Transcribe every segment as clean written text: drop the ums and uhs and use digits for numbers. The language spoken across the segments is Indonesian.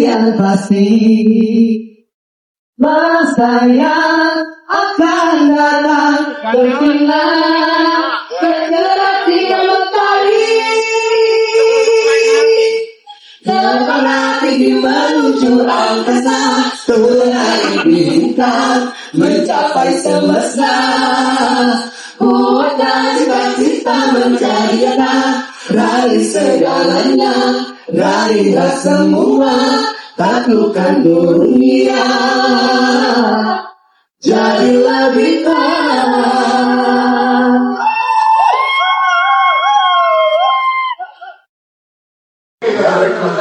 yang pasti masa yang akan datang bersinar generasi mentari terbang tinggi menuju angkasa turunai bintang mencapai semesta kuatkan cita-cita menjadi nyata raih segalanya raihlah semua taklukkan dunia jadilah bintang.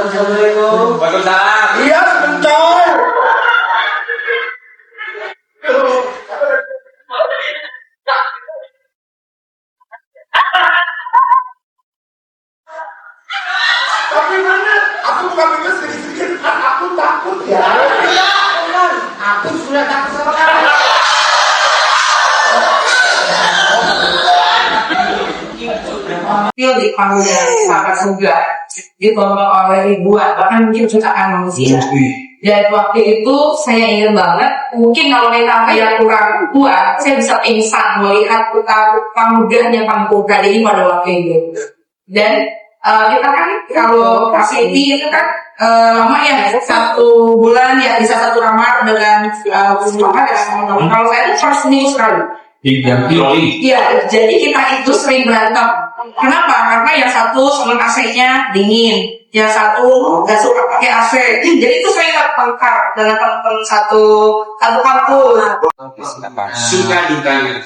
Assalamualaikum. Waalaikumsalam. Iya sebentar. Tapi mana? Aku bukan mikir sedikit-sedikit. Aku takut ya. Iya, Oman. Aku sudah takut sama kamu. Di kamunya sahabat surga ditonton oleh ribuan bahkan mungkin jutaan manusia. Dan waktu itu saya ingat banget, mungkin kalau mental saya kurang kuat, saya bisa pingsan melihat tukang mudahnya pangkuda ini pada waktu itu. Dan kita kan kalau KCT itu kan lama ya 1 bulan ya bisa 1 kamar dengan teman-teman. Kalau saya itu first new sekali. Iya, jadi kita itu sering berantem. Kenapa? Karena yang satu senang AC-nya dingin, yang satu nggak suka pakai AC. Jadi itu sering bertengkar dengan teman-teman satu kampus. Suka dukanya.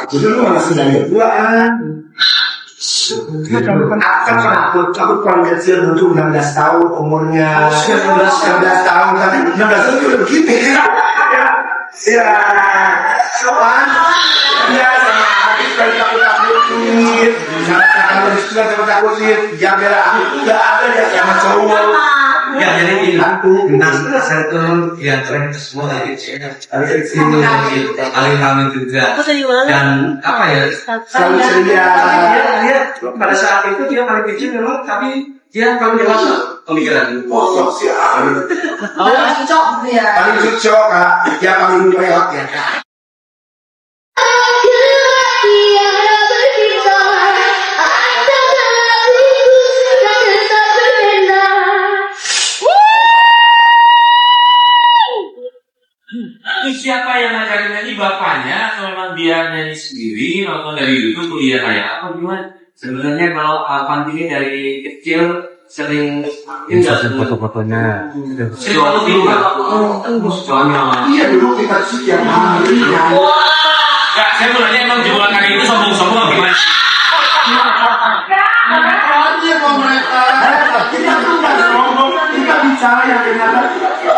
Jadi lu malah sudah berduaan. Aku paling kecil untuk 16 tahun umurnya 16 tahun tapi 16 tahun udah begini ya soal ya sama habis kali takut-takutin kalau istilah takut-takutin jam merah aku nggak ada ya sama cowok Ya, jadi ini tentang satu yang tren semua dari sini paling kami juga dan apa ya selalu ceria dia pada saat itu dia paling kecil memang tapi dia paling dewasa pemikiran pokok sih Paling cocok ya. paling cocok kak dia paling lewat ya kak. Siapa yang ngajarin nyanyi bapaknya atau memang dia nyanyi sendiri nonton dari YouTube kuliah kayak apa gimana? Sebenarnya kalau Alvan ini dari kecil sering foto-fotonya. sering soalnya Iya dulu kita sekian hari Kak, saya mau nanya emang jebolan kali itu sombong-sombong apa gimana? aja kok mereka kita tuh nggak sombong kita bicara yang ternyata dianggap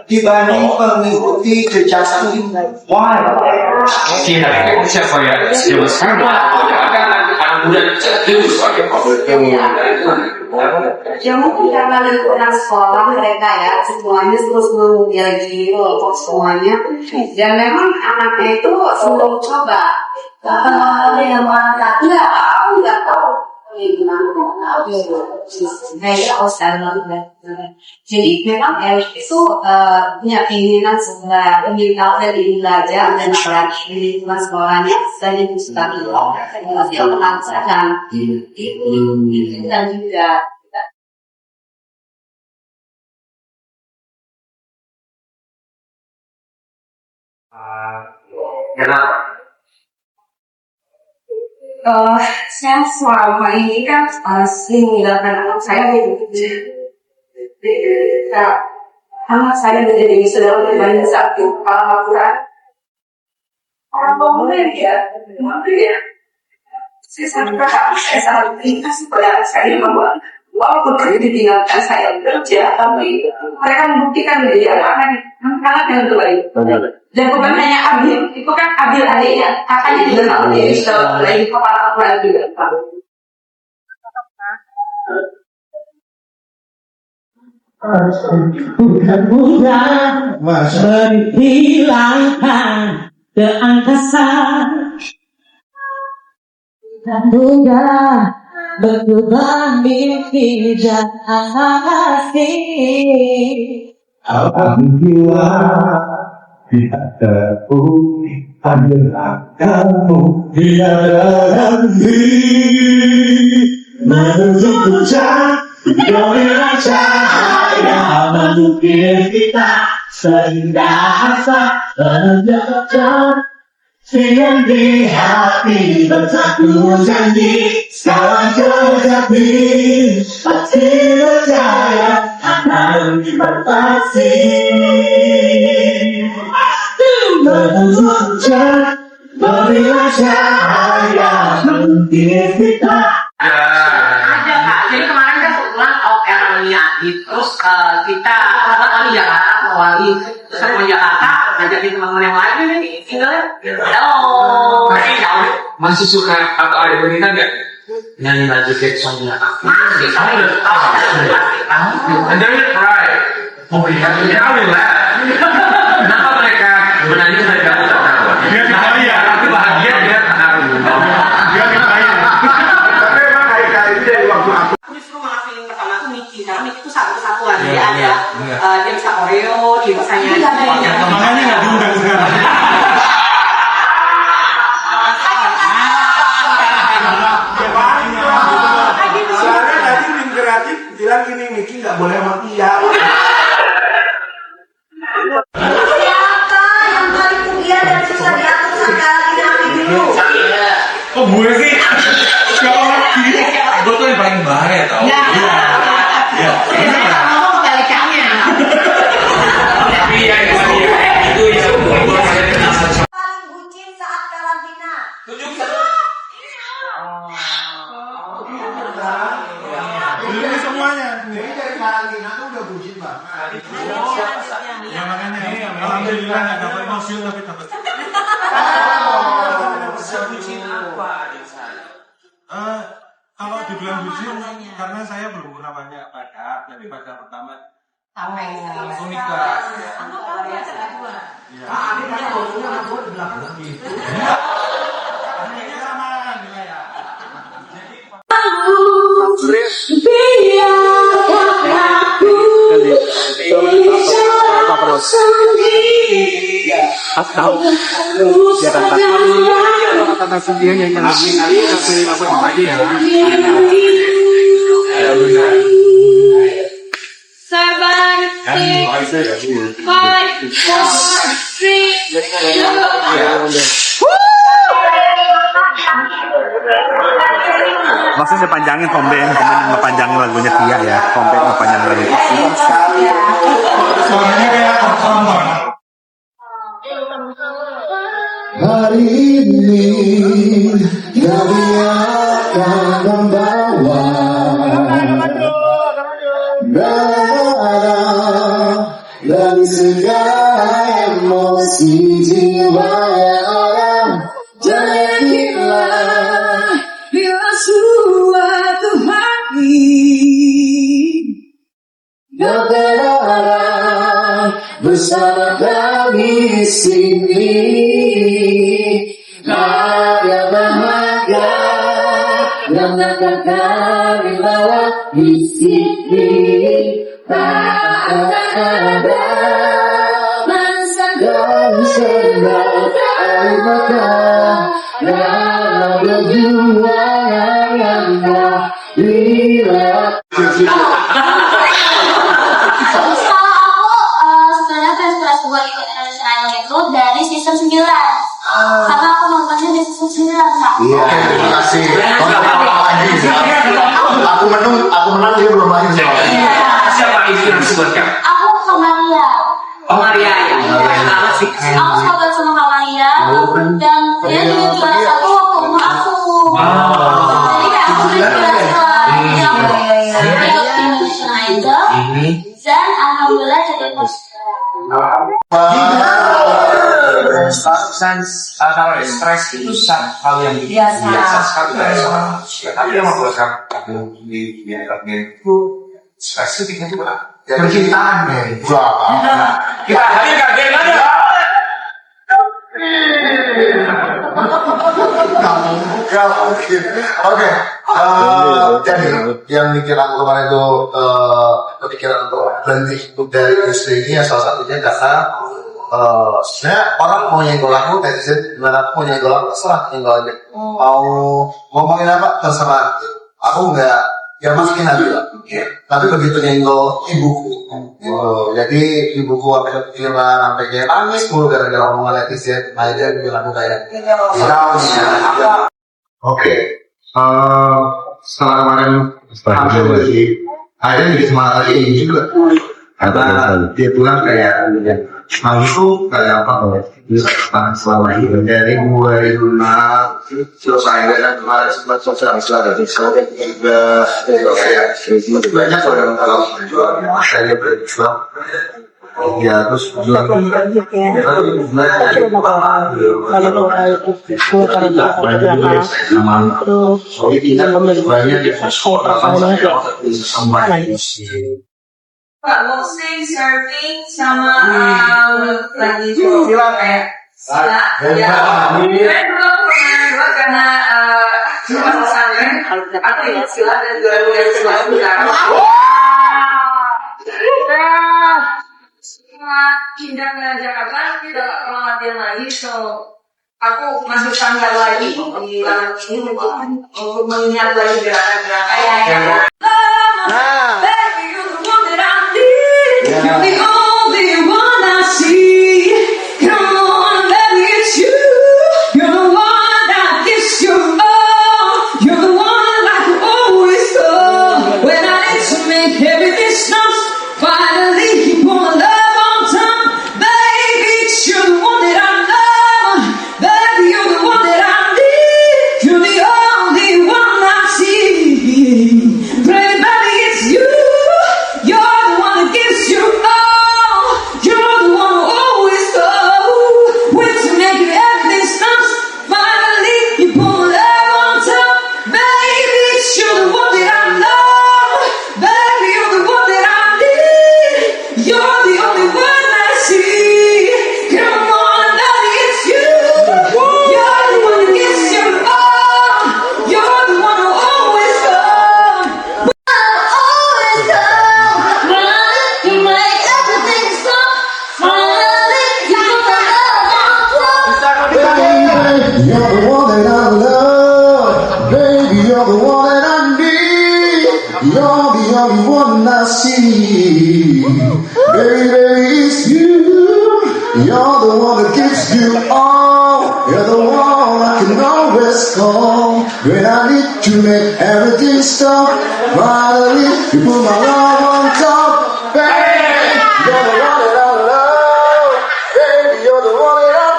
dibanding mengikuti jejak why Siapa ya? Siapa sekarang? Anak muda Ya mungkin karena lingkungan sekolah mereka ya semuanya terus lagi kelompok semuanya dan memang anaknya itu selalu coba yang mana nggak tahu jadi memang Erik itu punya keinginan sebenarnya meninggal dari belajar dan di lingkungan sekolahnya dan itu sudah dia mengajarkan dan juga kenapa? saya selama ini kan sering meninggalkan anak saya anak saya menjadi sudah lebih satu Al-Quran orang tua ya saya sangat berharap saya sangat beringas kepada saya bahwa walaupun kerja ditinggalkan saya kerja tapi mereka membuktikan menjadi anak yang terbaik. Dan bukan hanya Abil, itu kan Abil adiknya, kakaknya juga tahu dia bisa lagi kepala Quran juga. Bukan mudah menghilangkan ke angkasa. Bukan mudah berubah mimpi dan asing. Alhamdulillah tidak terbukti adalah kamu tiada henti menuju puncak dorongan cahaya mengukir kita seindah asa menjadi siang di hati bersatu janji sekarang terjadi pasti percaya akan berpasti menuju puncak berilah cahaya mengukir kita. Ada Kak, jadi kemarin kan kebetulan terus kita kali Jakarta mewali sama Jakarta ngajakin teman-teman yang lain nih tinggalnya halo Masih suka atau ada berita nggak nyanyi lagu songnya? masih And then we cry. Oh iya, I will laugh. Kenapa mereka menangis mereka tidak tahu? Dia dibayar. Tapi bahagia dia tahu. Dia dibayar. Tapi emang kali-kali itu dari waktu aku justru malah feeling pertama tuh Miki karena Miki tuh satu-satuan dia ada dia bisa koreo dia bisa nyanyi makanya nggak diundang sekarang. Soalnya tadi tim kreatif bilang gini, Miki nggak boleh mati ya. Siapa yang paling mulia dan susah diatur sekali lagi dulu? Oh gue sih. Siapa lagi? Gue tuh yang paling bahaya tau. Iya. saya ngomong kebalikannya Tapi ya itu yang membuat saya kenal sama. Paling bucin saat karantina. Ini semuanya. Jadi dari karantina tuh udah bucin banget. Ya makanya alhamdulillah nggak dapat emosi tapi dapat. Sebucin apa adik saya? Kalau dibilang bucin karena saya belum pernah banyak pacar, jadi pacar pertama langsung nikah. Iya. Ini samaan juga ya. Maksudnya panjangin komplain ngepanjangin lagunya Tia ya, komplain ngepanjangin lagunya. Suaranya kayak kosong banget. Hari ini kami akan membawa darah dari segala emosi jiwa yang jadilah bila suatu hari berdarah bersama kami di sini. Ada bahagia yang akan kami bawa di sini. Tak ada masa dan senang air mata dalam perjuangan yang tak hilang. Sebenarnya fans kelas 2 ikut Indonesian Idol itu dari season 9. Karena aku nontonnya di season 9 Kak. Iya, terima kasih. Aku menang dia belum lahir soalnya. Siapa inspirasi buat kamu? Aku ke Maria. Oh Maria ya. Kenapa sih? Aku sahabat sama Kak Maria. Dan dia juga juara satu waktu umur aku. Jadi kayak aku udah juara setelah yang ikut Indonesian Idol. Dan alhamdulillah jadi host. Kalau stres itu hal yang biasa sekali dari seorang manusia. Tapi yang membuat aku di itu spesifiknya juga percintaan nih. Kita hadirkan geng aja. Gak mungkin. Oke. Jadi yang bikin aku kemarin itu kepikiran untuk berhenti dari industri ini ya salah satunya karena sebenarnya orang mau nyenggol aku, gimana aku mau nyenggol aku, terserah nyenggol aja. Mau ngomongin apa, terserah. Aku nggak, ya masukin hati lah. Tapi begitu nyenggol ibuku, jadi ibuku sampai kepikiran, sampai kayak nangis mulu gara-gara omongan netizen. Nah dia bilang aku kayak, oke. Setelah kemarin hampir lagi, akhirnya jadi semangat lagi ini juga. Karena dia pulang kayak hal itu kayak apa? Selama ini dari 2006 terus akhirnya kemarin sempat sosial dari juga kayak banyak orang kalau saya berjuang. Ya terus Pak, boxing, surfing, sama lagi sila kayak sila. Ya, saya dulu pernah karena pas pesantren, aku ingat sila dan 2009 pindah ke Jakarta, kita gak pernah latihan lagi, so aku masuk sanggar lagi di dalam ini untuk mengingat lagi gerakan-gerakan. Baby, you're the one that I need. You're the only one I see. Come on, baby, it's you. You're the one that gives you all. You're the one like you always go. When I need to make everything stop, finally you wanna love on time. Baby, it's you the one that I love. Baby, you're the one that I need. You're the only one I see. Baby, it's you. You're the one that gives you all. You're the one who always goes. When to make everything stops, finally you pull love on top. Baby, it's you the one that I love. Baby, you're the one that I need. You're the only one I see. Come on, baby, it's you. You're the one that gives you all. You're the one who always goes. Always go. You make everything stop. Finally, you put love on top. you're the one that I love. Baby, you're the one that I need. You're the only one I see. Baby, it's you. You're the one that gives you all. You're the one I can always call when I need to make everything stop. Finally, you put my love on